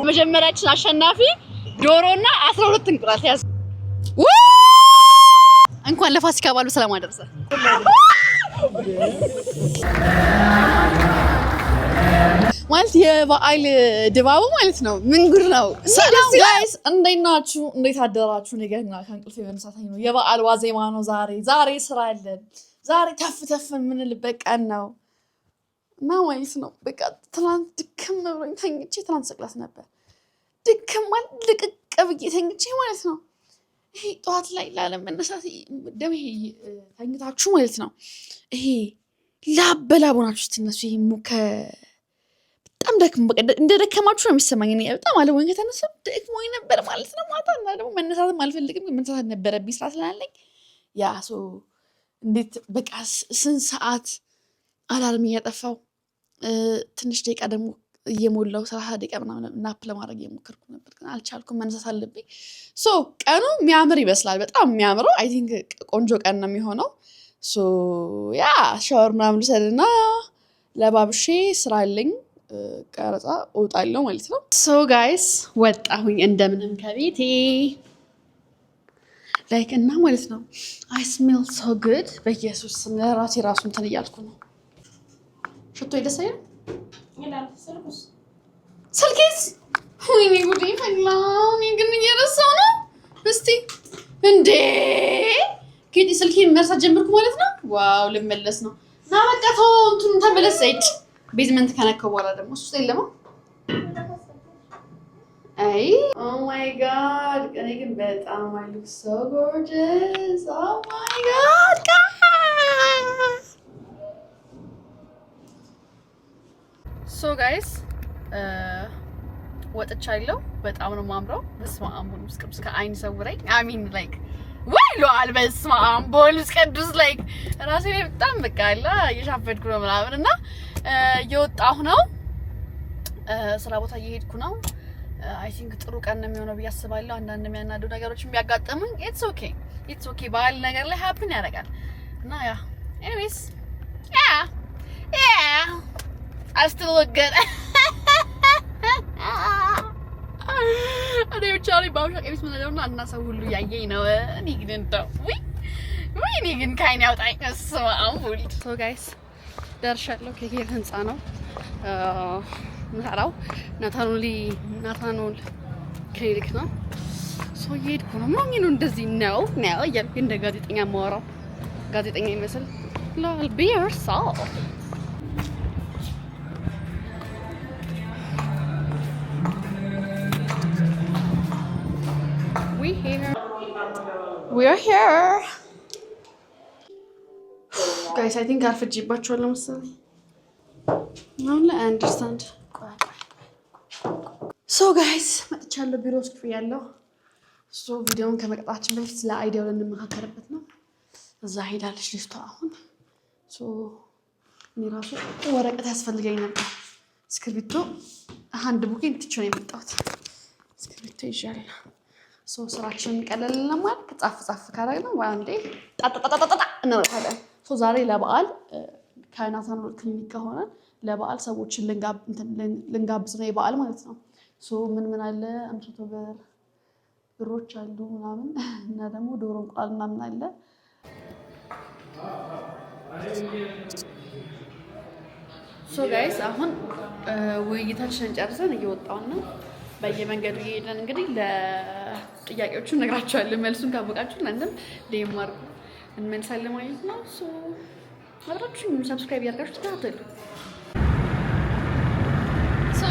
መጀመሪያችን አሸናፊ ዶሮና 12 እንቁላል ያዝ እንኳን ለፋሲካ በዓሉ ሰላም አደረሰ ማለት የበዓል ድባቡ ማለት ነው ምን ጉድ ነው ሰላም ጋይስ እንዴት ናችሁ እንዴት አደራችሁ ነገና ከእንቅልፌ በመነሳታኝ ነው የበዓል ዋዜማ ነው ዛሬ ስራ አለን ዛሬ ተፍ ምንልበት ቀን ነው እና ማለት ነው በቃ ትናንት ድክም ብሎኝ ተኝቼ ትናንት ስቅላት ነበር ድክም ማለት ልቅቅ ብዬ ተኝቼ ማለት ነው ይሄ ጧት ላይ ላለመነሳት ደም ይሄ ተኝታችሁ ማለት ነው ይሄ ላበላቦናችሁ ስትነሱ ይሄ ሙከ በጣም ደክሞ በቃ እንደደከማችሁ ነው የሚሰማኝ እኔ በጣም አለወኝ ከተነሳ ደክሞኝ ነበር ማለት ነው ማታ እና ደግሞ መነሳትም አልፈልግም መነሳት ነበረብኝ ስራ ስላለኝ ያ ሶ እንዴት በቃ ስንት ሰዓት አላርም እያጠፋው ትንሽ ደቂቃ ደግሞ እየሞላው 30 ደቂቃ ምናምን ናፕ ለማድረግ እየሞከርኩ ነበር ግን አልቻልኩም መነሳት አለብኝ ሶ ቀኑ የሚያምር ይመስላል በጣም የሚያምረው አይ ቲንክ ቆንጆ ቀን ነው የሚሆነው ሶ ያ ሻወር ምናምን ልውሰድና ለባብሼ ስራ አለኝ ቀረጻ እወጣለሁ ማለት ነው ሶ ጋይስ ወጣሁኝ እንደምንም ከቤቴ ላይክ እና ማለት ነው አይ ስሜል ሶ ጉድ በኢየሱስ ስም ለራሴ እንትን እያልኩ ነው ሽቶ ይደሳያል ይላል ስልኬስ ወይኔ ጉዴ ፈላ እኔ ግን እየረሳሁ ነው እስቲ እንዴ ከዲ ስልኬን መርሳት ጀመርኩ ማለት ነው ዋው ልመለስ ነው ና በቃ ተው እንትን ተመለሰች ቤዝመንት ከነከው በኋላ ደግሞ እሱ የለማ አይ ኦ ማይ ጋድ እኔ ግን በጣም I look so gorgeous oh my god so guys ወጥቻለሁ በጣም ነው ማምረው በስመ አብ ወልድ ቅዱስ ከአይን ሰውረኝ I mean like ወይሏል በስመ አብ ወልድ ቅዱስ like ራሴ ላይ በጣም በቃ አላ እየሻፈድኩ ነው ምናምን እና እየወጣሁ ነው ስራ ቦታ እየሄድኩ ነው I think ጥሩ ቀን ነው የሚሆነው ብያስባለሁ አንዳንድ የሚያናዱ ነገሮችን ቢያጋጥሙኝ it's okay ባል ነገር ላይ happen ያደርጋል እና ያ anyways yeah I still look good እኔ ብቻ ላይ ባውሻ ቀሚስ ምን እንደሆነ እና ሰው ሁሉ ያየኝ ነው እኔ ግን እንደው እኔ ግን ካይን ያውጣኝ እሱማ አምቡል so guys ደርሻለሁ ከኬር ህንጻ ነው ምራው ናታኖል ክሊኒክ ነው ሶ እየሄድኩ ነው ምን ነው እንደዚህ ነው እያልኩ እንደ ጋዜጠኛ ማወራው ጋዜጠኛ ይመስል ላል ቢየር ሳው we are here guys I think አርፍጄባችኋለሁ መሰለኝ now I understand so guys መጥቻለሁ ቢሮ ውስጥ ያለው so ቪዲዮውን ከመቅጣታችን በፊት ለአይዲያው ልንመካከርበት ነው እዛ ሄዳለች ልጅቷ አሁን so እኔ ራሱ ወረቀት ያስፈልገኝ ነበር እስክሪብቶ አንድ ቡኬን ትቼ ነው የመጣሁት እስክሪብቶ ይዣለሁ so ስራችን ቀለልና ማለት ጻፍ ካደረግነው ዋንዴ ጣጣጣጣጣ እንረታለን so ዛሬ ለበዓል ከናታኖል ክሊኒክ ከሆነ ለበዓል ሰዎችን ልንጋብዝ ነው የበዓል ማለት ነው so ምን አለ አንተ ብሮች አሉ ምናምን እና ደግሞ ዶሮ እንቁላል ምናምን አለ so guys አሁን ውይይታችንን ጨርሰን እየወጣን ነው በየመንገዱ እየሄድን እንግዲህ ለጥያቄዎቹ ነግራችኋለሁ መልሱን ካወቃችሁ እናንተም ለማርኩ እንመልሳለን ማለት ነው so አድራችሁ ሰብስክራይብ ያድርጋችሁ ተከታተሉ so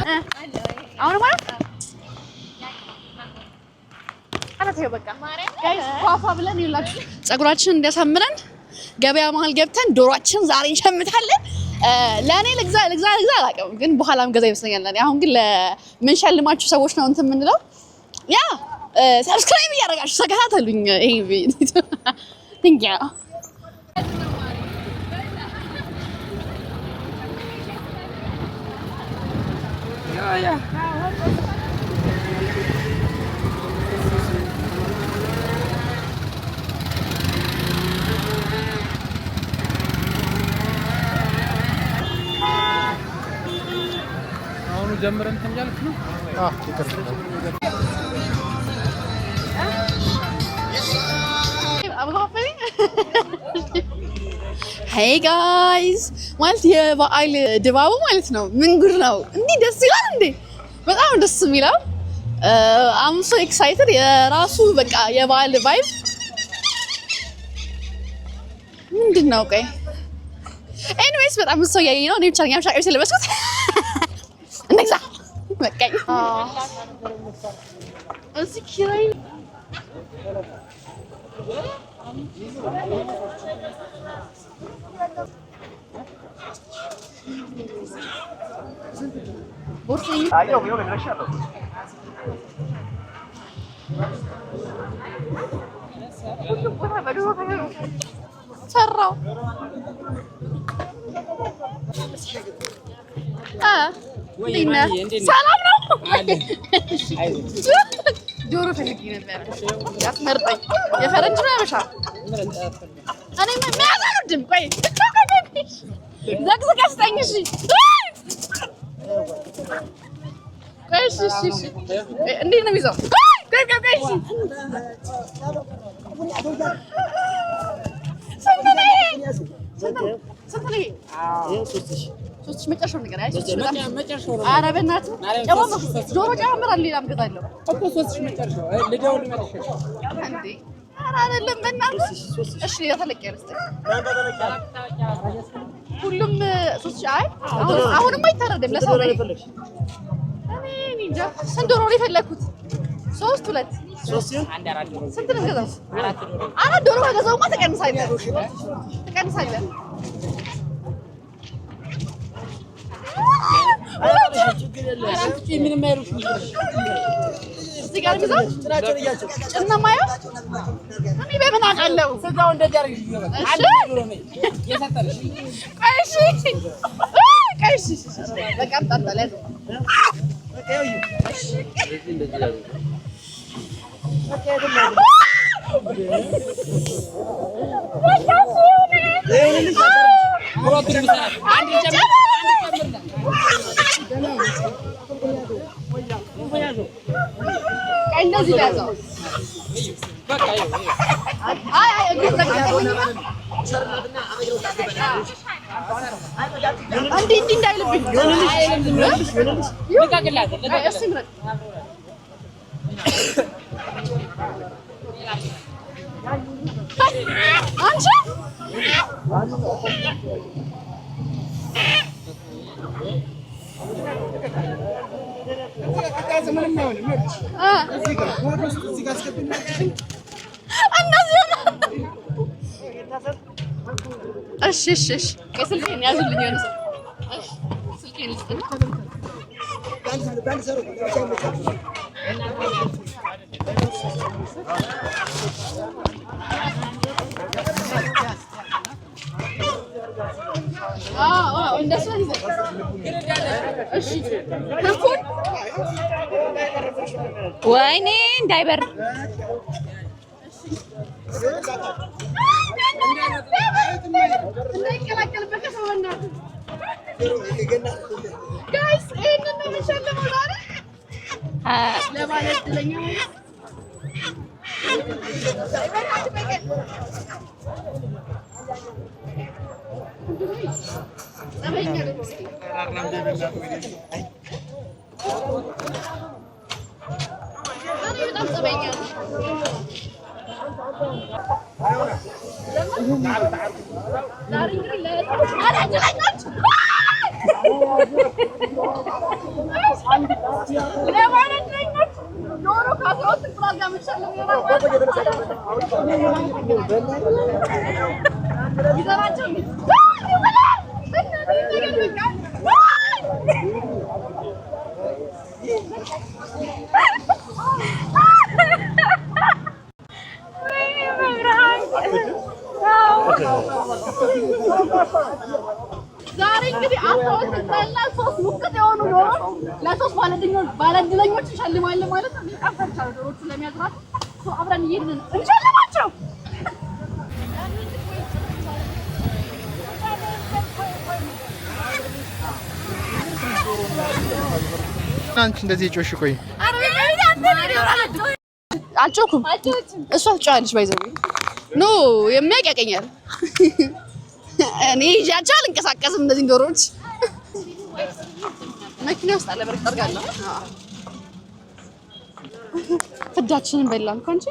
አሁን ማለት አላተው በቃ ጋይስ ፋፋ ብለን ይላችሁ ጸጉራችንን እንዲያሳምረን ገበያ መሀል ገብተን ዶሮአችን ዛሬ እንሸምታለን ለኔ ልግዛ አላውቅም ግን በኋላም ገዛ ይመስለኛል ለኔ አሁን ግን ለምን ሸልማችሁ ሰዎች ነው እንትን የምንለው ያ ሰብስክራይብ ያደርጋችሁ ተከታተሉኝ ይሄ ቪዲዮ thank you yeah ጀምረን ተንጃልክ ነው Hey guys ማለት የበዓል ድባቡ ማለት ነው ምን ጉድ ነው እንዴ ደስ ይላል እንዴ በጣም ደስ የሚለው I'm so excited የራሱ በቃ የበዓል ቫይብ ምንድነው ቆይ anyways በጣም ሰው ያየኝ ነው እኔ ብቻ ነኝ ሻቀብ ስለበስኩት እንግዛ በቃ እዚህ ኪራይ ቦርሴኝ አየው ቢሆን እነሻለሁ ሁሉ ቦታ በዶሮ ካየው ሰራው ሰላም ነው ዶሮ ፈልጌ ነበር ያስመርጠኝ የፈረንጅ ነው ያበሻ እኔ ማያሳርድም ቆይ ዘግዝግ አስጠኝ እሺ ቆይ እሺ እንዴት ነው የሚይዘው ቆይ እሺ ስንት ነው ሶስት መጨረሻው ነገር መጨረሻው ኧረ በእናትህ ዶሮ ጨምራለሁ ሌላም ገዛለሁ እኮ ሶስት መጨረሻው ልደውል መልሽ እንዴ ኧረ አይደለም በእናትህ እሺ የተለቀ ያለስተ ሁሉም ሶስት አይ አሁንም አይታረድም ለሰው ላይ እኔ እንጃ ስንት ዶሮ ነው የፈለኩት ሶስት ሁለት ሶስት አንድ አራት ዶሮ ስንት ነው ገዛው አራት ዶሮ ከገዛውማ ትቀንሳለህ ምንም አይሩሽ እዚህ ጋር ምዛው ጭናማያ እኔ በምን አውቃለሁ ስጋው እንደዚህ አርግሽ አለ የሰጠልሽ ቀይሽ በቃም ታጣለ በቃ እንደዚህ ያለው እንደዚህ ያዘው በቃ አይ እንዴ እንዳይልብኝ ይቃቅላል እሺ ምረጥ አንቺ እሺ ስልኬን ያዙልኝ የሆነ ሰው እሺ ስልኬን ልስጥና እንደሱ ይዘህ እሺ ተንኩን ወይኔ እንዳይበር እንዳይቀላቀልበት ሰውና ጋይስ እነነ ለሸለመው ዛሬ ለማለት ለኛ ዛሬ እንግዲህ አስተውት ተጣላ ሶስት ሙቀት የሆኑ ዶሮ ለሶስት ባለድለኞች እንሸልማለን ማለት ነው። አፈርቻው ዶሮቹ ለሚያዝራት ሰው አብረን ይሄንን እንሸልማቸው። አንቺ እንደዚህ ጮሽ ቆይ አልጮኩም እሷ ትጫለች ባይዘው ኖ የሚያውቅ ያቀኛል እኔ ይዣቸው አልንቀሳቀስም እንደዚህ ዶሮች መኪና ውስጥ አለ በርግጥ አድርጋለሁ ፍዳችንን በላን እኮ እንጂ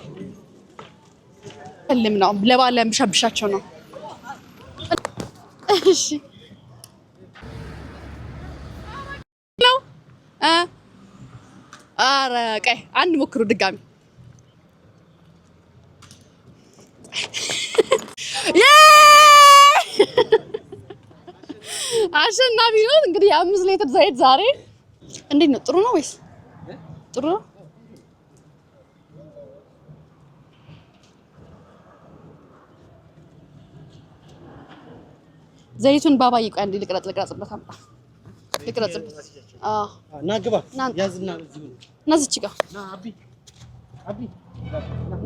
ልም ነው ለባለ ምሻብሻቸው ነው እሺ ነው አረ ቀይ አንድ ሞክሩ ድጋሚ አሸናፊ ነው እንግዲህ 5 ሊትር ዘይት ዛሬ እንዴት ነው ጥሩ ነው ወይስ ጥሩ ነው ዘይቱን ባባዬ ቆይ አንዴ ልቅረጽበት አምጣ ልቅረጽበት ና ግባ ያዝና እዚህ ነው ና እዚህ ጋር ና አቢ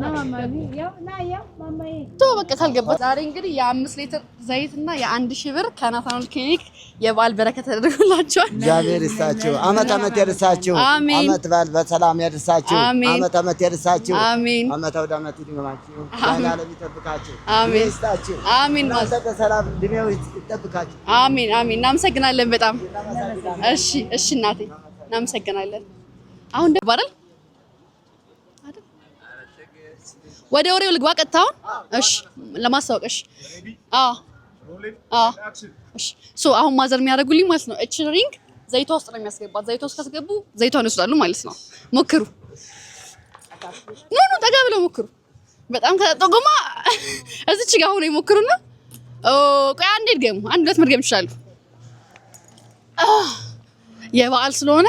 ና ማማዬ ያው ማማዬ በቃ ካልገባ ዛሬ እንግዲህ የ5 ሊትር ዘይትና የ1000 ብር ከናታኖል ክሊኒክ የበዓል በረከት ተደርጎላችኋል። እግዚአብሔር ይስጣችሁ። አመት ያድርሳችሁ። አመት በዓል በሰላም ያድርሳችሁ። አመት ያድርሳችሁ። አመት ወደ አመት ይድማችሁ። ያላለም ይጠብቃችሁ። ይስጣችሁ። አሜን። በሰላም እድሜው ይጠብቃችሁ። አሜን። እናመሰግናለን በጣም እሺ እናቴ እናመሰግናለን። አሁን ደባረል ወደ ወሬው ልግባ ቀጥታውን እሺ ለማስታወቅሽ እሺ ሶ አሁን ማዘር የሚያደርጉልኝ ማለት ነው እቺ ሪንግ ዘይቷ ውስጥ ነው የሚያስገባት ዘይቷ ውስጥ ካስገቡ ዘይቷን ይወስዳሉ ማለት ነው ሞክሩ ኖ ጠጋ ብለው ሞክሩ በጣም ከተጠጎማ እዚች ጋር ሆነ ይሞክሩና ቆይ አንዴ ድገሙ አንድ ሁለት መድገም ይችላሉ የበዓል ስለሆነ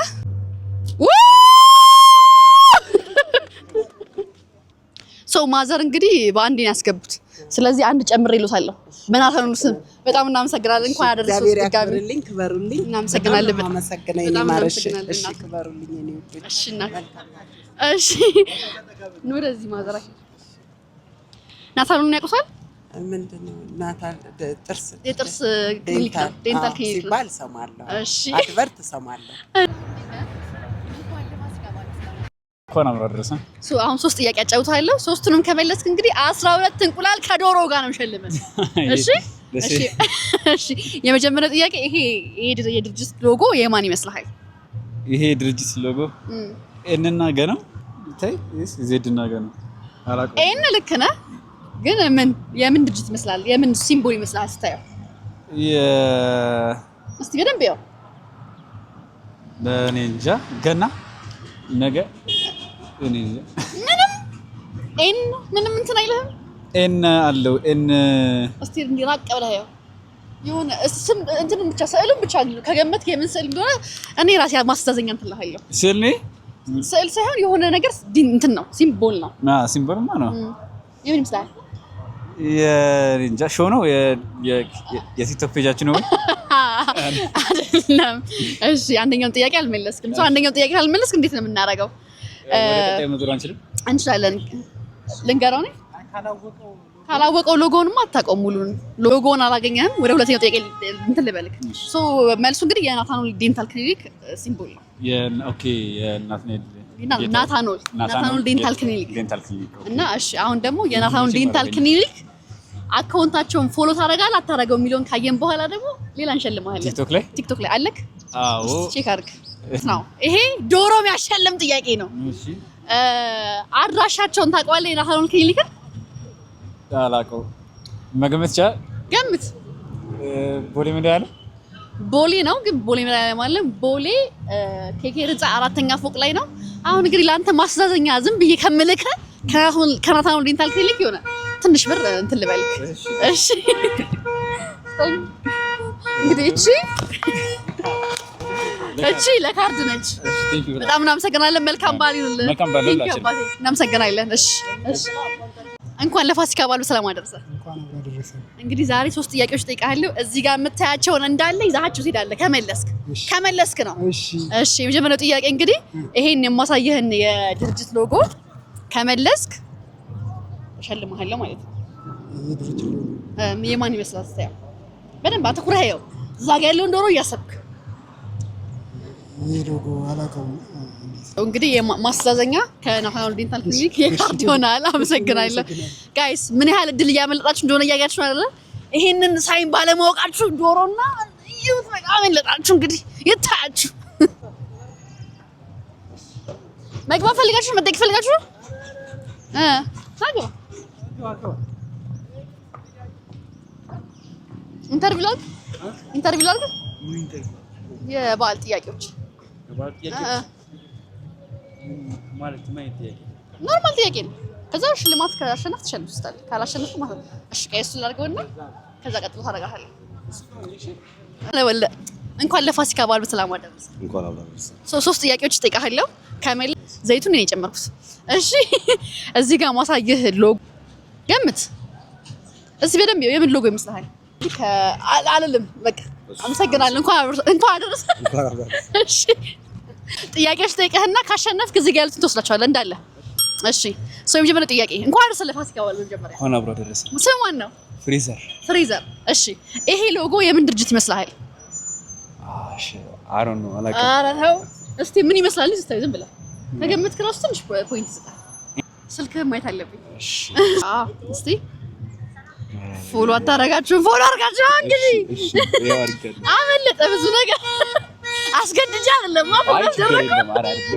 ማዘር እንግዲህ በአንድ ነው ያስገቡት ስለዚህ አንድ ጨምሬ ይሉታለሁ በናታኖል ስም በጣም እናመሰግናለን እንኳን አደረሰው እግዚአብሔር ክበሩልኝ እናመሰግናለን በጣም አመሰግናለሁ ማርሽ እሺ ክበሩልኝ እኔ እሺ እናት እሺ ኑ ወደዚህ ማዘር ናታኖልን ያውቁታል ምንድነው ናታል የጥርስ ዴንታል ክሊኒክ ሲባል ሰማለሁ እሺ አድቨርት ሰማለሁ እንኳን አብራ ደረሰን አሁን 3 ጥያቄ አጫውታለሁ ሶስቱንም ከመለስክ እንግዲህ 12 እንቁላል ከዶሮ ጋር ነው የምሸልመው እሺ የመጀመሪያው ጥያቄ ይሄ የድርጅት ሎጎ የማን ይመስልሃል ይሄ የድርጅት ሎጎ ኤንና ገ ነው ታይ ዜድና ገ ነው አላውቅም ኤን ልክ ነህ ግን የምን ድርጅት ይመስላል የምን ሲምቦል ይመስላል ስታየው እስቲ በደንብ ያው ለኔ እንጃ ገና ነገ እኔ ምንም እንትን አይልህም ኤን አለው ኤን እስቲ እንዲራቅ ብለህ ያው የሆነ ስም እንትን ብቻ ስዕሉን ብቻ ከገመትክ የምን ስዕል እንደሆነ እኔ ራሴ ማስተዛዘኛ እንትን ልሃለሁ ስዕል ሳይሆን የሆነ ነገር እንትን ነው ሲምቦል ነው ሲምቦልማ ነው የምን ይመስላል የእንጃ ሾው ነው የቲክቶክ ፔጃችን ነው አይደለም እሺ አንደኛው ጥያቄ አልመለስክም አንደኛው ጥያቄ አልመለስክ እንዴት ነው የምናደርገው ወደ ቀጣይ መዞር እንችላለን ልንገረው ነው ካላወቀው ሎጎውንማ አታውቀውም ሙሉን ሎጎውን አላገኘህም ወደ ሁለተኛው ጥያቄ እንትን ልበልክ መልሱ እንግዲህ የናታኖል ዴንታል ክሊኒክ ሲምቦል ነው ኦኬ ናታኖል ዴንታል ክሊኒክ እና እሺ አሁን ደግሞ የናታኖል ዴንታል ክሊኒክ አካውንታቸውን ፎሎ ታደርጋለህ አታደርገው የሚለውን ካየን በኋላ ደግሞ ሌላ እንሸልማለን ቲክቶክ ላይ አለክ አዎ ቼክ አድርግ ነው ይሄ ዶሮ የሚያሸልም ጥያቄ ነው እሺ አድራሻቸውን ታውቀዋለህ የናታኖል ክሊኒክ አላውቀው መገመት ይቻላል ገምት ቦሌ ሜዳ ቦሌ ነው ግን ቦሌ ሜዳ ማለት ቦሌ ኬኬር ህንጻ 4ኛ ፎቅ ላይ ነው አሁን እንግዲህ ላንተ ማስተዛዘኛ ዝም ብዬ ከምልከ ከናታኖል ዴንታል ክሊኒክ ይሆነ ትንሽ ብር እንትን ልበልክ እሺ እንግዲህ እቺ ለካርድ ነች በጣም እናመሰግናለን መልካም በዓል ይሁንልህ እናመሰግናለን እሺ እንኳን ለፋሲካ በዓል በሰላም አደረሰ እንኳን አደረሰ እንግዲህ ዛሬ 3 ጥያቄዎች ጠይቃለሁ እዚህ ጋር የምታያቸውን እንዳለ ይዛችሁ ትሄዳለህ ከመለስክ ነው እሺ የመጀመሪያው ጥያቄ እንግዲህ ይሄን የማሳየህን የድርጅት ሎጎ ከመለስክ እሸልምሃለሁ ማለት ነው የድርጅት ሎጎ የማን ይመስላል ስታየው በደንብ አትኩረህ ያው እዛ ጋር ያለውን ዶሮ እያሰብክ ሎጎ አላውቀውም። እንግዲህ ማስተዛዘኛ ከናታኖል ዴንታል ክሊኒክ የካርድ ይሆናል። አመሰግናለሁ ጋይስ። ምን ያህል እድል እያመለጣችሁ እንደሆነ እያያችሁ አይደል? ይሄንን ሳይን ባለማወቃችሁ ዶሮና ይሁት በጣም ያመለጣችሁ። እንግዲህ ይታያችሁ። መግባት ፈልጋችሁ መጠየቅ ፈልጋችሁ ታገባ ኢንተርቪው ላድርግ የበዓል ጥያቄዎች ማለት ጥያቄ ኖርማል ጥያቄ ነው። ከዛ ሽልማት ካሸነፍ ትሸልምስታለህ፣ ካላሸነፍ ማለት ነው። እሺ ቀይስ ላድርገውና ከዛ ቀጥሎ ታደርጋለህ። ለወለ እንኳን ለፋሲካ በዓል በሰላም አደረሰ። እንኳን አብራለሁ። ሶስት ጥያቄዎች እጠይቅሃለሁ። ከመል ዘይቱን እኔ የጨመርኩት። እሺ እዚህ ጋር ማሳየህ ሎጎ ገምት። እዚህ በደንብ የምን ሎጎ ይመስልሃል? አልልም በቃ አመሰግናለሁ። እንኳን አደረሰ። እሺ ጥያቄዎች ጠይቀህና ካሸነፍክ እዚህ ጋር ያሉትን ትወስዳቸዋለህ እንዳለ። እሺ ሰው የመጀመሪያ ጥያቄ እንኳን አደረሰ ለፋሲካ በዓል መጀመሪያ። እንኳን አብሮ አደረሰ። ስም ማን ነው? ፍሪዘር። እሺ ይሄ ሎጎ የምን ድርጅት ይመስልሃል? እሺ አሮን ነው አላውቅም። ኧረ ተው እስቲ ምን ይመስላል? እስቲ ዝም ብለህ ከገመትክ እራሱ ትንሽ ፖይንት ይሰጣል። ስልክህን ማየት አለብኝ። እሺ እስቲ ፎሎ አታረጋችሁም? ፎሎ አድርጋችሁ እንግዲህ። እሺ አመለጠ ብዙ ነገር አስገድጃ አይደለም አደረኩ።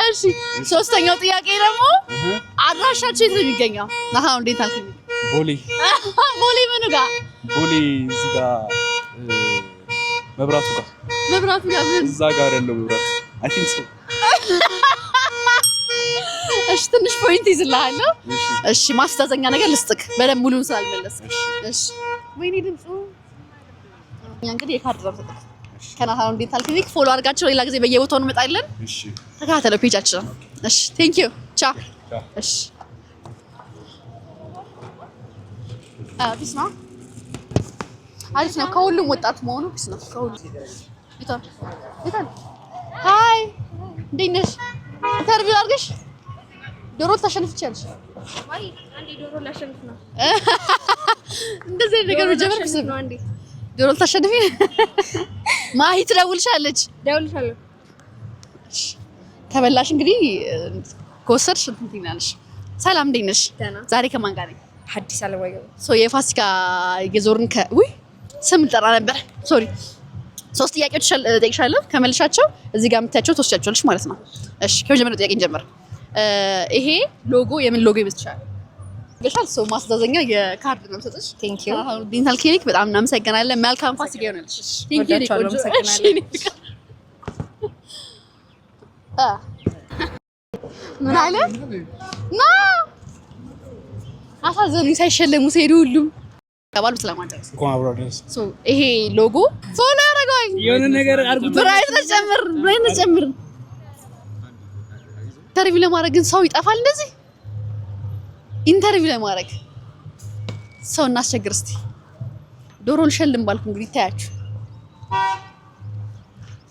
እሺ ሶስተኛው ጥያቄ ደግሞ አድራሻችሁ የት ነው የሚገኘው? ናታኖል ዴንታል ክሊኒክ ቦሌ ምኑ ጋር? ቦሌ እዚህ ጋር መብራቱ ጋር ምን እዛ ጋር ያለው መብራት አይ ቲንክ ሶ። እሺ ትንሽ ፖይንት ይዝልሃለሁ። እሺ ማስተዛዘኛ ነገር ልስጥክ በደንብ ሙሉን ስላልመለስክ። እሺ ወይኔ ድምፁ እንግዲህ የካርድ ነው ተጠቅም ከናታኖል ዴንታል ክሊኒክ ፎሎ አድርጋችሁ ሌላ ጊዜ በየቦታው እንመጣለን። እሺ ተከታተሉ ፔጃችን። እሺ ቴንክ ዩ ቻው። እሺ ፒስ ነው አሪፍ ነው። ከሁሉም ወጣት መሆኑ ፒስ ነው። ከሁሉም ይታል ሃይ እንዴት ነሽ? ኢንተርቪው አድርገሽ ዶሮ ታሸንፍቻለሽ። ወይ አንዴ ዶሮ ላሸንፍ ነው እንደዚህ ነገር መጀመር ፒስ ነው። አንዴ ዶሮ ታሸንፊ ማሂ ትደውልሻለች። ደውልሻለሁ። ከበላሽ እንግዲህ ከወሰድሽ እንትን ትይናለሽ። ሰላም እንዴት ነሽ? ዛሬ ከማን ጋር ነኝ? ሐዲስ አለማየሁ የፋሲካ የዞርን ስም ልጠራ ነበር ሶሪ። ሶስት ጥያቄዎች እጠይቅሻለሁ። ከመልሻቸው እዚህ ጋር የምታያቸው ትወስጃቸዋለሽ ማለት ነው። እሺ ከመጀመሪያው ጥያቄ እንጀምር። ይሄ ሎጎ የምን ሎጎ ይመስልሻል? ገሻል ሰው ማስተዛዘኛ የካርድ ነው የምሰጥሽ። ቴንክ ዩ ዴንታል ክሊኒክ በጣም እናመሰግናለን። መልካም ፋሲካ ይሆንልሽ። ቴንክ ዩ ምን አለ ና አሳዘኑኝ ሳይሸለሙ ሲሄዱ ሁሉም ከባሉ ስለማደረስ እንኳን አብሮ አደረሰ። ይሄ ሎጎ ፎሎ ያደርጋል። የሆነ ነገር አርጉት። ብራይት ነጨምር ኢንተርቪው ለማድረግ ግን ሰው ይጠፋል። እንደዚህ ኢንተርቪው ለማድረግ ሰው እናስቸግር። እስቲ ዶሮን ሸልም ባልኩ እንግዲህ ታያችሁ።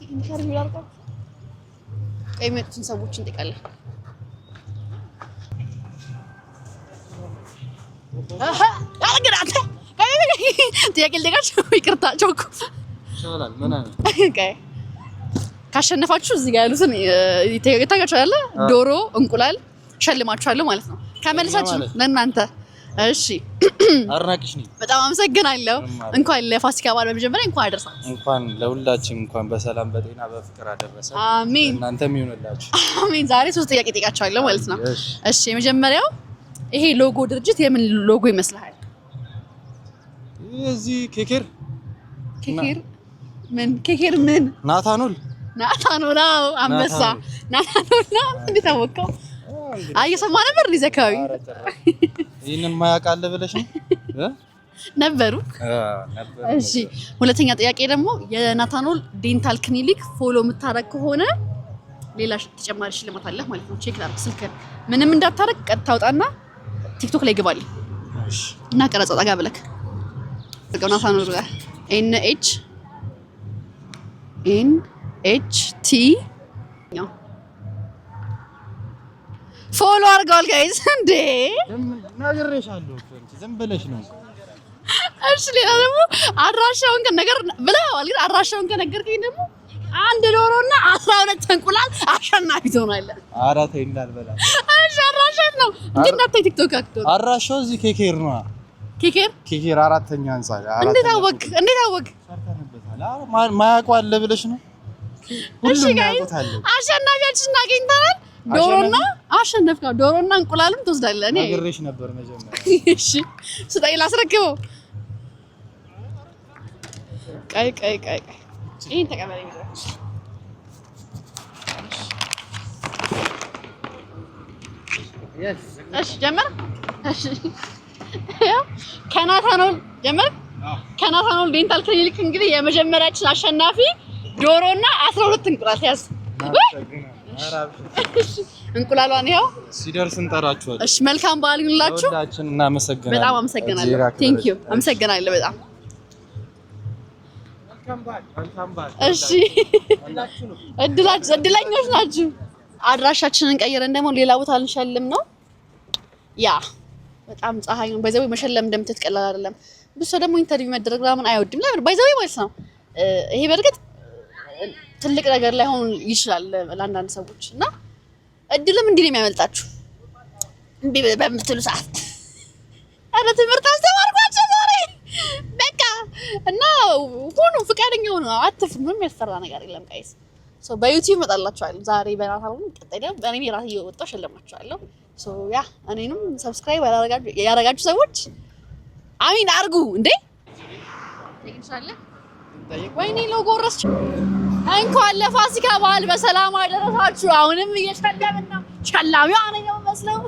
ኢንተርቪው ላድርጋችሁ። የመጡትን ሰዎች እንጠይቃለን። አረጋግጥ ጥያቄ ልጠይቃችሁ። ይቅርታ ጮኩ ይቻላል። ምን አለ ካሸነፋችሁ እዚህ ጋር ያሉትን ይታያችኋል። ዶሮ እንቁላል ሸልማችኋለሁ ማለት ነው ከመልሳችሁ ለእናንተ። እሺ አድናቂሽ ነኝ። በጣም አመሰግናለሁ። እንኳን ለፋሲካ በዓል በመጀመሪያ እንኳን አደረሳችሁ። እንኳን ለሁላችን እንኳን በሰላም በጤና በፍቅር አደረሰ። አሜን። እናንተም ይሁንላችሁ። አሜን። ዛሬ 3 ጥያቄ ጠይቃችኋለሁ ማለት ነው። እሺ የመጀመሪያው ይሄ ሎጎ ድርጅት የምን ሎጎ ይመስልሃል? እዚህ ኬኬር ምን ናታኖል አዎ አንበሳ ናታኖል ነው እንደታወቀው አየሰማ ነበር ሊዘካዊ ይሄንን ማያቃለ ብለሽ ነው ነበሩ። እሺ ሁለተኛ ጥያቄ ደግሞ የናታኖል ዴንታል ክሊኒክ ፎሎ የምታረግ ከሆነ ሌላ ተጨማሪ ሽልማት አለ ማለት ነው። ቼክ ላድርግ ስልክህን ምንም እንዳታረግ ቀጥታ አውጣና ቲክቶክ ላይ ግባልኝ እና ቀረጻ ጠጋ ብለክ ናታኖል ጋር NHT ፎሎ አድርገዋል ጋይስ። እንዴ ነግሬሻለሁ እኮ ዝም ብለሽ ነው። እሺ ሌላ ደግሞ አድራሻውን ከነገር ብለዋል። ግን አድራሻውን ከነገርከኝ ደግሞ አንድ ዶሮና 12 እንቁላል አሸናፊ ትሆናለህ። ኧረ ተይ እንዳልበላ። እሺ አድራሻት ነው እንዴ? እናንተ ቲክቶክ አክቶ አድራሻው እዚህ ኬኬር ነው። ኬኬር አራተኛ ህንጻ። እንዴት አወቅ? ማያውቀው አለ ብለሽ ነው? እሺ ጋይስ አሸናፊያችን አግኝተናል። ዶሮና አሸነፍከው። ዶሮና እንቁላልም ትወስዳለህ። እኔ ነግሬሽ ነበር መጀመሪያ። እሺ ስጠኝ ላስረክበው። ቀይ ይሄን ተቀበለኝ። እሺ ጀመር። እሺ ከናታኖል ጀመር። ከናታኖል ዴንታል ክሊኒክ እንግዲህ የመጀመሪያችን አሸናፊ ዶሮና 12 እንቁላል ያዝ። እንቁላሏን ያው ሲደርስ እንጠራችኋለን። እሺ መልካም በዓል ይሁንላችሁ። ሁላችን እናመሰግናለን። በጣም አመሰግናለሁ። ቴንክ ዩ አመሰግናለሁ በጣም እሺ እድለኞች ናችሁ። አድራሻችንን ቀይረን ደግሞ ሌላ ቦታ ልንሸልም ነው። ያ በጣም ፀሐይ ነው። ባይዘው መሸለም እንደምትቀላል አይደለም። ብዙ ደግሞ ኢንተርቪው መደረግ ምናምን አይወድም። ለምን ባይዘው ማለት ነው። ይሄ በርግጥ ትልቅ ነገር ላይ ሆኖ ይችላል ለአንዳንድ ሰዎች እና እድልም እንዲህ ነው የሚያመልጣችሁ እንዴ በምትሉ ሰዓት አረ ትምህርት አስተማርኳቸው ዛሬ በቃ እና ሁሉ ፍቃደኛ ሆኖ አትፍሩ። ምንም ያስፈራ ነገር የለም ጋይስ። ሶ በዩቲዩብ መጣላችኋለሁ ዛሬ በናታል ቀጣይ ደግሞ እኔ ራሴ እየወጣሁ ሸለማችኋለሁ። ሶ ያ እኔንም ሰብስክራይብ ያደረጋችሁ ሰዎች አሚን አርጉ እንዴ ይንሻለ ወይኔ ሎጎ ረስች እንኳን ለፋሲካ በዓል በሰላም አደረሳችሁ። አሁንም እየሸለምን ነው። ሸላሚው እኔ ነው መስለው።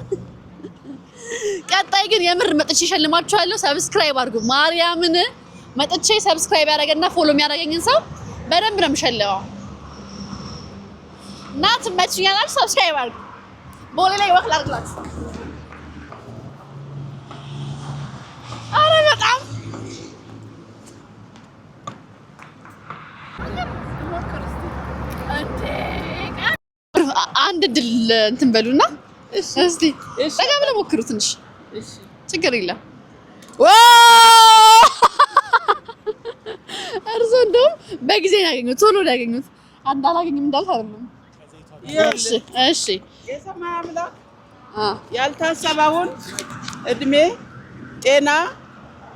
ቀጣይ ግን የምር መጥቼ ሸልማችኋለሁ። ሰብስክራይብ አድርጉ። ማርያምን መጥቼ ሰብስክራይብ ያደረገና ፎሎ የሚያደርገኝን ሰው በደንብ ነው የምሸልመው። እና ትመችኛላችሁ። ሰብስክራይብ አድርጉ። ቦሌ ላይ ወክል አድርጉላችሁ። አረ በጣም አንድ ድል እንትን በሉና እስቲ ጠጋ ብለው ሞክሩ ትንሽ። ችግር የለም። እርሶ እንደውም በጊዜ ያገኙት ቶሎ ነው ያገኙት። አንድ አላገኝም እንዳልኩ አይደለም። እሺ የሰማይ አምላክ ያልታሰበውን እድሜ ጤና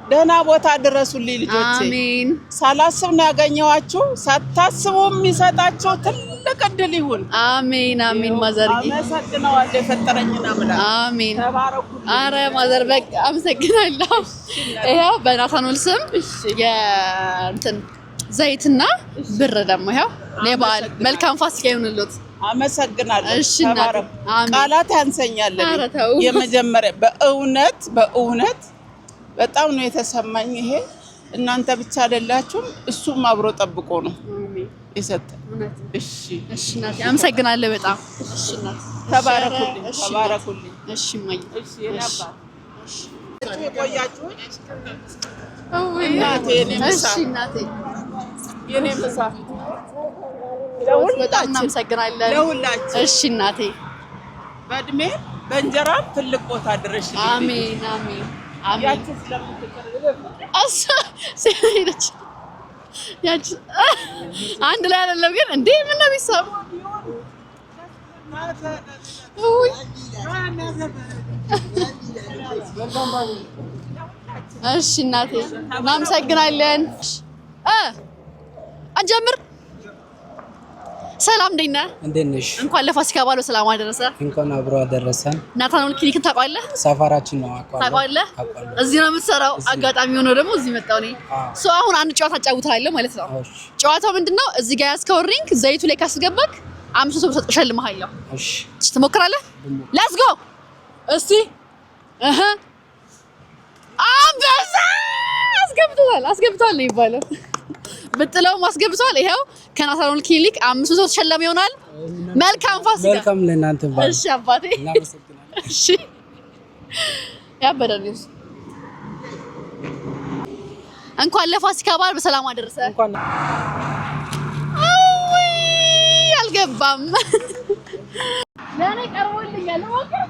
ደህና ቦታ ድረሱልኝ ልጆቼ። አሜን። ሳላስብ ነው ያገኘኋችሁ። ሳታስቡ የሚሰጣችሁ ትልቅ እድል ይሁን። አሜን አሜን። ማዘርዬ አመሰግናለሁ የፈጠረኝን አምላክ። አሜን። ተባረኩ። አረ ማዘር በቃ አመሰግናለሁ። ይሄው በናታኖል ስም የእንትን ዘይትና ብር ደግሞ ይሄው ለበዓል መልካም ፋሲካ ይሁንልዎት። አመሰግናለሁ። እሺ ተባረኩ። ቃላት ያንሰኛል። ኧረ ተው። የመጀመሪያ በእውነት በጣም ነው የተሰማኝ። ይሄ እናንተ ብቻ አይደላችሁም፣ እሱም አብሮ ጠብቆ ነው የሰጠን። እሺ እናቴ አመሰግናለሁ በጣም። እሺ እናቴ ተባረኩልኝ። እሺ ማይ እሺ የናባ እሺ ቆያችሁ። እናቴ የኔ ምሳ በጣም እናመሰግናለን። ለሁላችን። እሺ እናቴ በእድሜ በእንጀራ ትልቅ ቦታ ድረሽ። አሜን አሜን አሜን። ያቺ ስለምትቀርብ ያቺ አንድ ላይ አይደለም ግን እንዴ ምን ነው ቢሰማ እሺ እናቴ እናመሰግናለን። አንጀምር። ሰላም እንዴት ነህ? እንዴት ነሽ? እንኳን ለፋሲካ በዓል በሰላም አደረሰ። እንኳን አብሮ አደረሰን። ናታኖል ክሊኒክ ታውቃለህ? ሰፈራችን ነው። ታውቃለህ? እዚህ ነው የምትሰራው። አጋጣሚ ሆኖ ደግሞ እዚህ መጣሁ እኔ። ሶ አሁን አንድ ጨዋታ አጫውታለሁ ማለት ነው። ጨዋታው ምንድነው? እዚህ ጋር ያዝከው ሪንግ ዘይቱ ላይ ካስገባክ 500 ብር እሸልምሃለሁ። እሺ ትሞክራለህ? ሌትስ ጎ። እስቲ አንበሳ አስገብቷል ነው የሚባለው። ብጥለውም አስገብቷል። ይሄው ከናታኖል ክሊኒክ 500 ተሸላሚ ይሆናል። መልካም ፋሲካ። መልካም ለእናንተ ባል። እሺ አባቴ እናመሰግናለን። እሺ ያበደን እንኳን ለፋሲካ በዓል በሰላም አደረሰ። እንኳን አልገባም። ለኔ ቀርቦልኛል። ሞክር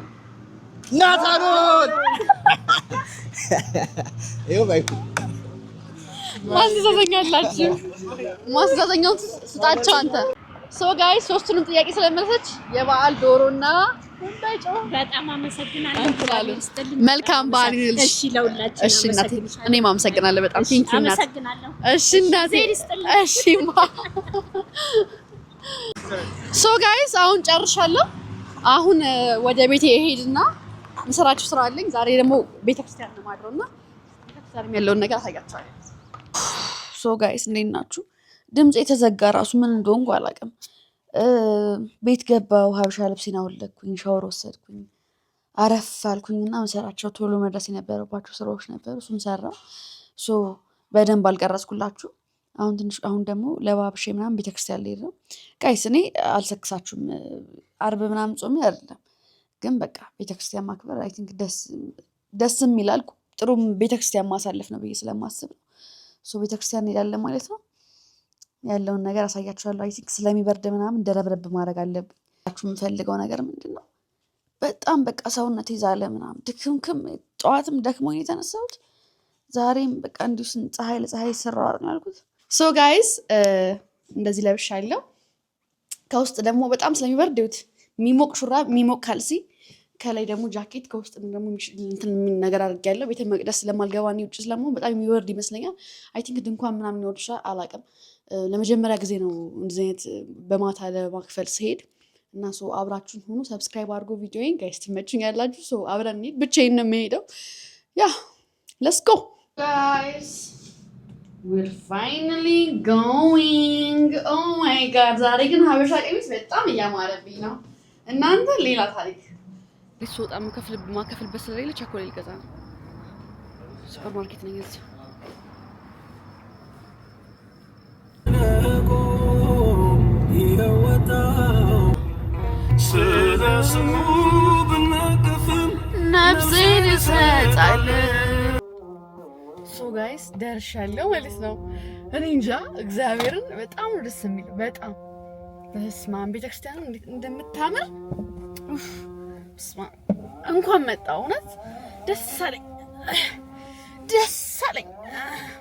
ናታኖል ይኸው ባይኩ ማስተዛዘኛላችሁ ማስተዛዘኛውን ስጣቸው አንተ። ሶ ጋይስ ሶስቱንም ጥያቄ ስለመለሰች የበዓል ዶሮና በጣም አመሰግናለሁ። መልካም በዓል ይሁንልሽ። እሺ ለሁላችን። እሺ እናቴ እኔም አመሰግናለሁ በጣም ቴንክ ዩ እናቴ። እሺ እናቴ እሺ ሶ ጋይስ አሁን ጨርሻለሁ። አሁን ወደ ቤቴ እሄድና ምሰራችሁ ስራ አለኝ። ዛሬ ደግሞ ቤተክርስቲያን ነው ማድረውና ቤተክርስቲያን ያለውን ነገር አሳያችኋለሁ። ሶ ጋይስ እንዴት ናችሁ? ድምጽ የተዘጋ ራሱ ምን እንደሆንኩ አላውቅም። ቤት ገባው፣ ሀበሻ ልብሴን አወለቅኩኝ፣ ሻወር ወሰድኩኝ፣ አረፍ አልኩኝና መሰራቸው ቶሎ መድረስ የነበረባቸው ስራዎች ነበሩ። እሱን ሰራው። ሶ በደንብ አልቀረጽኩላችሁ። አሁን ደግሞ ለባብሼ ምናምን ቤተክርስቲያን ልሄድ ነው። ጋይስ እኔ አልሰክሳችሁም። አርብ ምናምን ጾሜ አይደለም፣ ግን በቃ ቤተክርስቲያን ማክበር አይ ቲንክ ደስም ይላል። ጥሩም ቤተክርስቲያን ማሳለፍ ነው ብዬ ስለማስብ ነው። ሶ ቤተክርስቲያን እንሄዳለን ማለት ነው። ያለውን ነገር አሳያችኋለሁ። አይ ቲንክ ስለሚበርድ ምናምን ደረብረብ ማድረግ አለብኝ። የምፈልገው ነገር ምንድነው? በጣም በቃ ሰውነት ይዛለ ምናምን ድክምክም። ጠዋትም ደክሞኝ የተነሳሁት ዛሬም በቃ እንዲሁ ፀሐይ ለፀሐይ ይሰራዋል ነው ያልኩት። ሶ ጋይስ እንደዚህ ለብሻለሁ። ከውስጥ ደግሞ በጣም ስለሚበርድ ይሁት የሚሞቅ ሹራብ፣ የሚሞቅ ካልሲ፣ ከላይ ደግሞ ጃኬት፣ ከውስጥ ደግሞ እንትን ነገር አድርጌያለሁ። ቤተ መቅደስ ስለማልገባ ነው ውጭ ስለማው በጣም የሚበርድ ይመስለኛል። አይ ቲንክ ድንኳን ምናምን ይወርሻል አላውቅም። ለመጀመሪያ ጊዜ ነው እንደዚህ አይነት በማታ ለማክፈል ስሄድ እና ሶ አብራችሁን ሆኑ። ሰብስክራይብ አድርጎ ቪዲዮዬን ጋይስ ትመቹኛላችሁ። ሶ አብረን እንሂድ። ብቻዬን ነው የምሄደው። ያ ሌትስ ጎ ጋይስ we're finally going. oh my god ዛሬ ግን ሀበሻ ቀሚስ በጣም እያማረብኝ ነው። እናንተ ሌላ ታሪክ ሊስወጣ ማከፍል በስለሌለ ቸኮሌት ልገዛ ነው። ሱፐር ማርኬት ነኝ እዚህ። ነፍሴን እሰጣለሁ። ሶ ጋይስ ደርሻለሁ ማለት ነው። እኔ እንጃ እግዚአብሔርን በጣም ደስ የሚል በጣም በስመ አብ ቤተክርስቲያኑ እንዴት እንደምታምር በስመ አብ። እንኳን መጣ እውነት ደስ አለኝ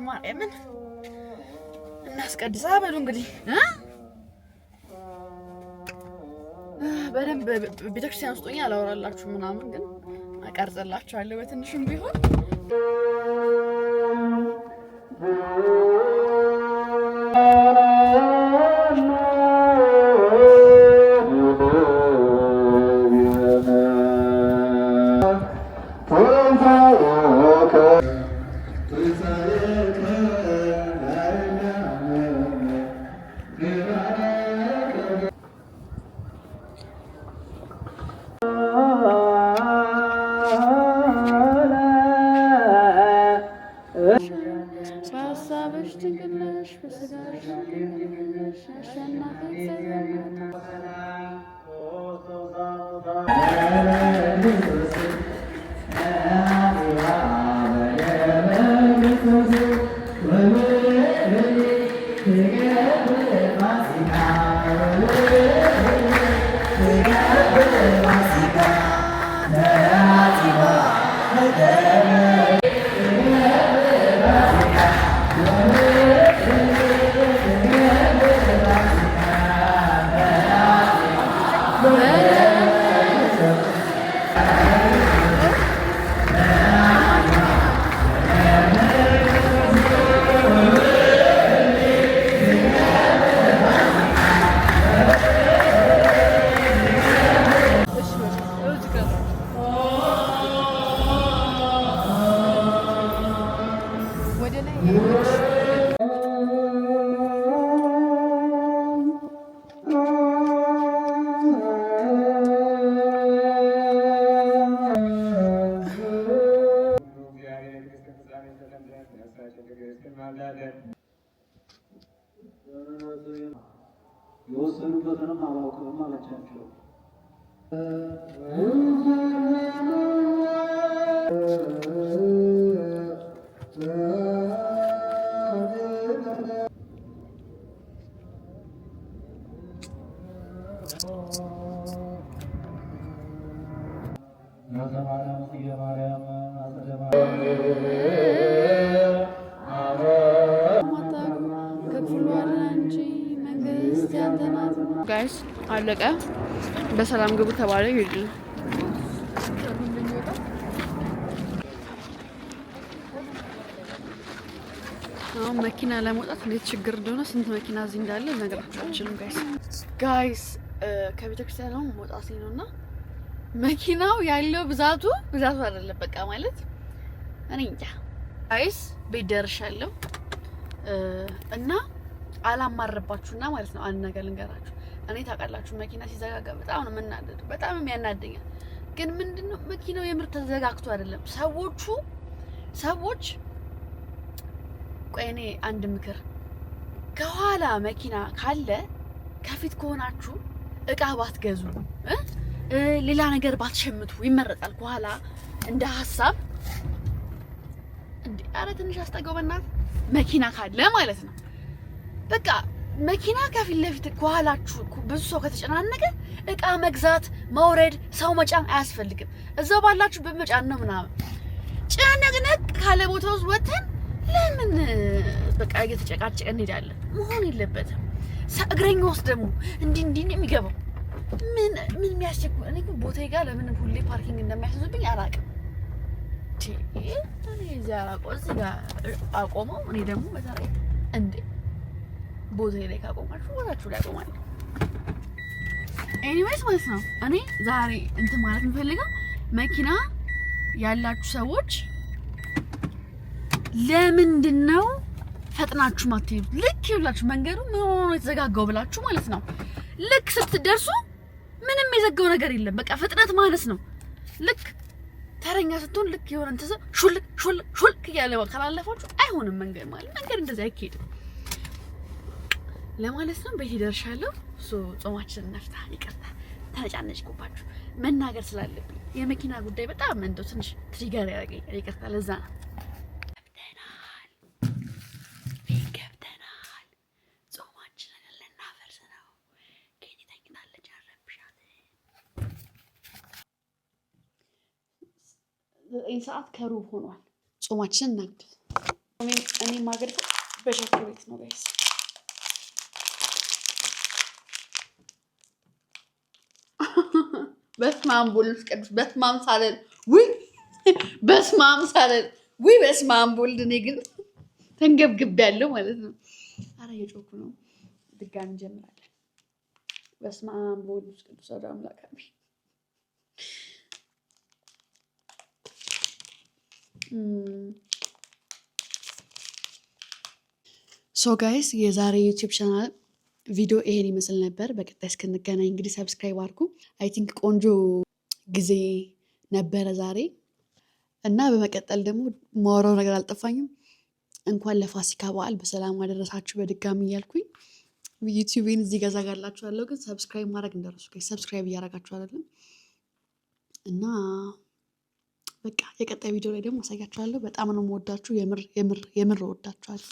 ማርያምን እናስቀድሳ በሉ እንግዲህ በደንብ ቤተክርስቲያን ውስጥ ሆኜ አላወራላችሁ ምናምን ግን አቀርጽላችኋለሁ በትንሹም ቢሆን። የወሰኑበትንም አላውቅም አለቻቸው። አለቀ። በሰላም ግቡ ተባለ። ይሄድ አሁን መኪና ለመውጣት እንዴት ችግር እንደሆነ ስንት መኪና እዚህ እንዳለ ነገራችሁ አልችልም ጋይስ ከቤተክርስቲያን ነው መውጣት ነውና መኪናው ያለው ብዛቱ አይደለም በቃ ማለት እኔ እንጃ ጋይስ ቤት ደርሻለሁ እና አላማረባችሁና ማለት ነው አንድ ነገር ልንገራችሁ እኔ ታውቃላችሁ መኪና ሲዘጋጋ በጣም ነው የምናደደው በጣም የሚያናደኛል ግን ምንድነው መኪናው የምር ተዘጋግቶ አይደለም ሰዎች ቆይ እኔ አንድ ምክር ከኋላ መኪና ካለ ከፊት ከሆናችሁ እቃ ባትገዙ ሌላ ነገር ባትሸምቱ ይመረጣል ከኋላ እንደ ሐሳብ እንዴ አረ ትንሽ አስጠጋው በእናትህ መኪና ካለ ማለት ነው በቃ መኪና ከፊት ለፊት ከኋላችሁ ብዙ ሰው ከተጨናነቀ እቃ መግዛት መውረድ ሰው መጫን አያስፈልግም እዛው ባላችሁ በመጫን ነው ምናምን ጭንቅንቅ ካለ ቦታው ወጥተን ለምን በቃ እየተጨቃጨቀ እንሄዳለን መሆን የለበትም እግረኛ ውስጥ ደግሞ እንዲህ የሚገባው ምን የሚያስቸኩል እኔ ቦታዬ ጋር ለምን ሁሌ ፓርኪንግ እንደሚያስይዙብኝ አላውቅም እኔ እዚህ እዚህ ጋር አቆመው እኔ ደግሞ በዛሬ እንዴ ቦታዬ ላይ ካቆማችሁ ቦታችሁ ላይ አቆማለሁ ኤኒዌይስ ማለት ነው እኔ ዛሬ እንትን ማለት የምፈልገው መኪና ያላችሁ ሰዎች ለምንድነው ፈጥናችሁ ማትሄዱ ልክ ይኸውላችሁ መንገዱ ምን ሆኖ የተዘጋጋው ብላችሁ ማለት ነው ልክ ስትደርሱ ምንም የዘጋው ነገር የለም በቃ ፍጥነት ማለት ነው ልክ ተረኛ ስትሆን ልክ የሆነ እንትን ሹልክ ያለ ካላለፋችሁ አይሆንም መንገድ ማለት መንገድ እንደዚህ አይኬድም ለማለት ነው ቤት ደርሻለሁ ጾማችንን ነፍታ ይቅርታ ተነጫነጭኩባችሁ መናገር ስላለብኝ የመኪና ጉዳይ በጣም እንደው ትንሽ ትሪገር ያደርገኛል ይቅርታ ለዛ ነው ሰዓት ከሩብ ሆኗል ጾማችንን እናግድ እኔ ማገድ በቸኮሌት ነው ጋይስ በስማም ቦልስ ቅዱስ በስማም ሳለል በስማም ቦልድ እኔ ግን ተንገብግቤያለሁ ማለት ነው አረ የጮኩ ነው ድጋሚ እንጀምራለን በስማም ቦልስ ቅዱስ ወደ አምላክ አሜን ሶ ጋይስ የዛሬ ዩቲዩብ ቻናል ቪዲዮ ይሄን ይመስል ነበር በቀጣይ እስክንገናኝ እንግዲህ ሰብስክራይብ አድርጉ አይ ቲንክ ቆንጆ ጊዜ ነበረ ዛሬ እና በመቀጠል ደግሞ ማወራው ነገር አልጠፋኝም እንኳን ለፋሲካ በዓል በሰላም አደረሳችሁ በድጋሚ እያልኩኝ ዩቲዩብን እዚህ ጋር ዘጋላችኋለሁ ግን ሰብስክራይብ ማድረግ እንዳትረሱ ጋይስ ሰብስክራይብ እያደረጋችሁ አይደለም እና በቃ የቀጣይ ቪዲዮ ላይ ደግሞ አሳያችኋለሁ በጣም ነው የምወዳችሁ የምር ወዳችኋለሁ